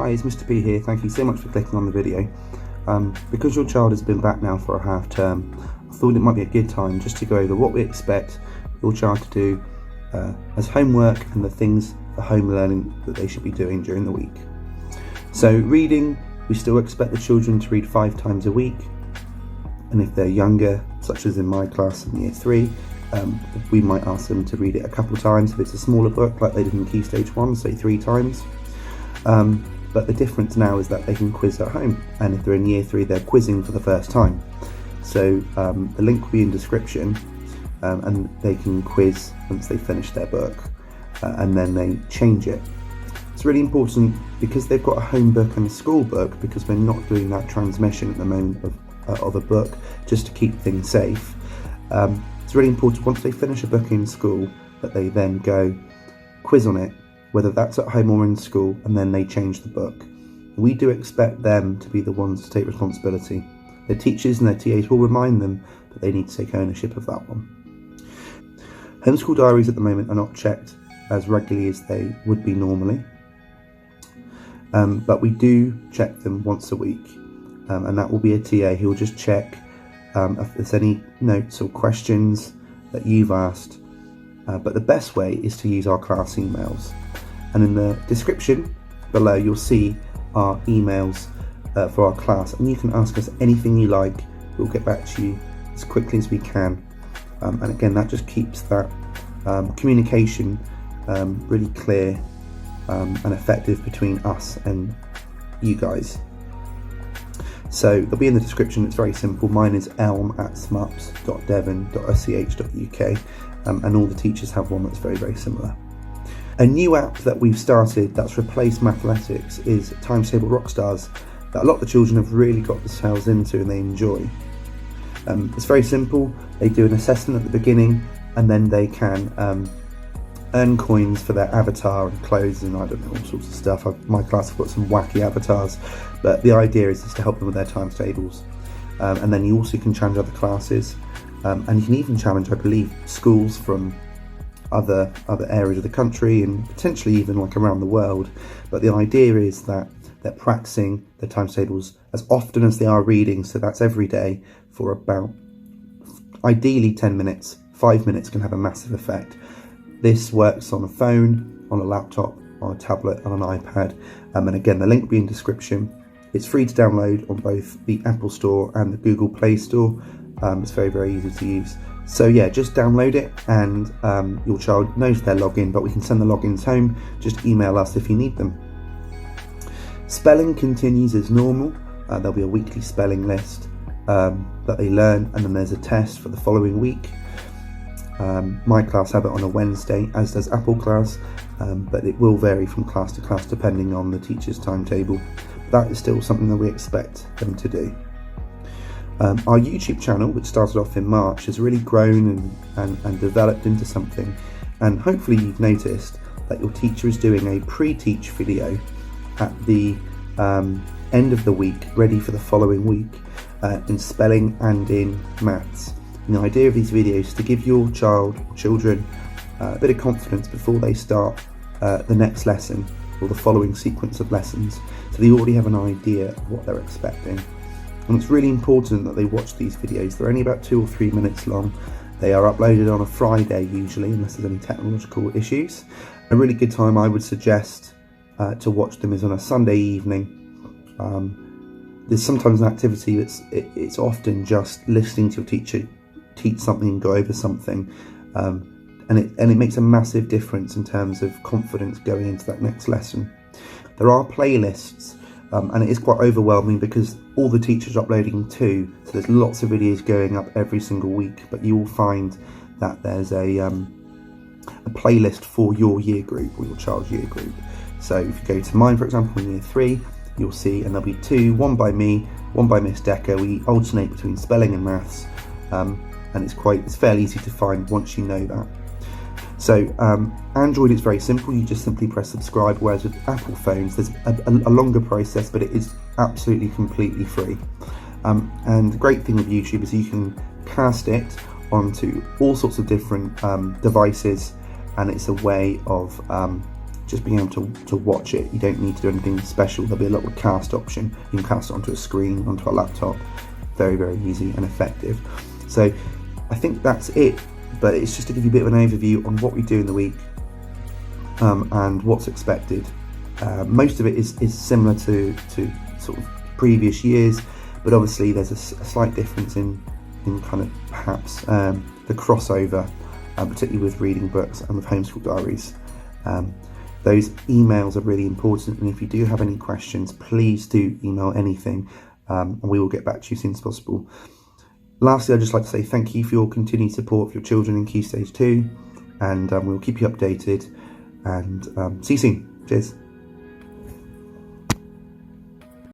Hi, it's Mr. P here. Thank you so much for clicking on the video. Because your child has been back now for a half term, I thought it might be a good time just to go over what we expect your child to do as homework and the things for home learning that they should be doing during the week. So reading, we still expect the children to read 5 times a week, and if they're younger, such as in my class in year 3, we might ask them to read it a couple times if it's a smaller book like they did in Key Stage 1, say 3 times. But the difference now is that they can quiz at home, and if they're in year 3 they're quizzing for the first time. So the link will be in description, and they can quiz once they finish their book, and then they change it. It's really important because they've got a home book and a school book, because we're not doing that transmission at the moment of a book, just to keep things safe. It's really important once they finish a book in school that they then go quiz on it, whether that's at home or in school, and then they change the book. We do expect them to be the ones to take responsibility. Their teachers and their TAs will remind them, but they need to take ownership of that one. Homeschool diaries at the moment are not checked as regularly as they would be normally, but we do check them once a week, and that will be a TA who will just check if there's any notes or questions that you've asked. But the best way is to use our class emails. And in the description below, you'll see our emails for our class, and you can ask us anything you like. We'll get back to you as quickly as we can. And again, that just keeps that communication really clear and effective between us and you guys. So they'll be in the description. It's very simple. Mine is elm@smups.devon.sch.uk, and all the teachers have one that's very, very similar. A new app that we've started that's replaced Mathletics is Timestable Rockstars, that a lot of the children have really got themselves into and they enjoy. It's very simple. They do an assessment at the beginning, and then they can earn coins for their avatar and clothes and I don't know, all sorts of stuff. My class have got some wacky avatars, but the idea is to help them with their timetables. And then you also can challenge other classes, and you can even challenge, I believe, schools from other areas of the country and potentially even like around the world. But the idea is that they're practicing their timetables as often as they are reading, so that's every day for about ideally 10 minutes. 5 minutes can have a massive effect. This works on a phone, on a laptop, on a tablet, on an iPad, and again the link will be in description. It's free to download on both the Apple Store and the Google Play Store. It's very, very easy to use. So yeah, just download it, and your child knows their login, but we can send the logins home. Just email us if you need them. Spelling continues as normal. There'll be a weekly spelling list that they learn, and then there's a test for the following week. My class have it on a Wednesday, as does Apple class, but it will vary from class to class depending on the teacher's timetable. That is still something that we expect them to do. Our YouTube channel, which started off in March, has really grown and developed into something, and hopefully you've noticed that your teacher is doing a pre-teach video at the end of the week, ready for the following week, in spelling and in maths. And the idea of these videos is to give your children a bit of confidence before they start the next lesson or the following sequence of lessons, so they already have an idea of what they're expecting. And it's really important that they watch these videos. They're only about 2 or 3 minutes long. They are uploaded on a Friday usually, unless there's any technological issues. A really good time I would suggest to watch them is on a Sunday evening. There's sometimes an activity it's often just listening to your teacher teach something and go over something, and it makes a massive difference in terms of confidence going into that next lesson. There are playlists, and it is quite overwhelming because all the teachers are uploading too, so there's lots of videos going up every single week, but you will find that there's a playlist for your year group or your child's year group. So if you go to mine, for example, in year 3, you'll see, and there'll be 2, one by me, one by Miss Decker. We alternate between spelling and maths, and it's fairly easy to find once you know that. So Android is very simple. You just simply press subscribe, whereas with Apple phones there's a longer process, but it is absolutely completely free. And the great thing with YouTube is you can cast it onto all sorts of different devices, and it's a way of just being able to watch it. You don't need to do anything special. There'll be a little cast option. You can cast it onto a screen, onto a laptop. Very, very easy and effective. So I think that's it, but it's just to give you a bit of an overview on what we do in the week and what's expected. Most of it is similar to sort of previous years, but obviously there's a slight difference in kind of perhaps the crossover, particularly with reading books and with homeschool diaries. Those emails are really important, and if you do have any questions, please do email anything, and we will get back to you as soon as possible. Lastly, I'd just like to say thank you for your continued support for your children in Key Stage 2, and we'll keep you updated, and see you soon. Cheers.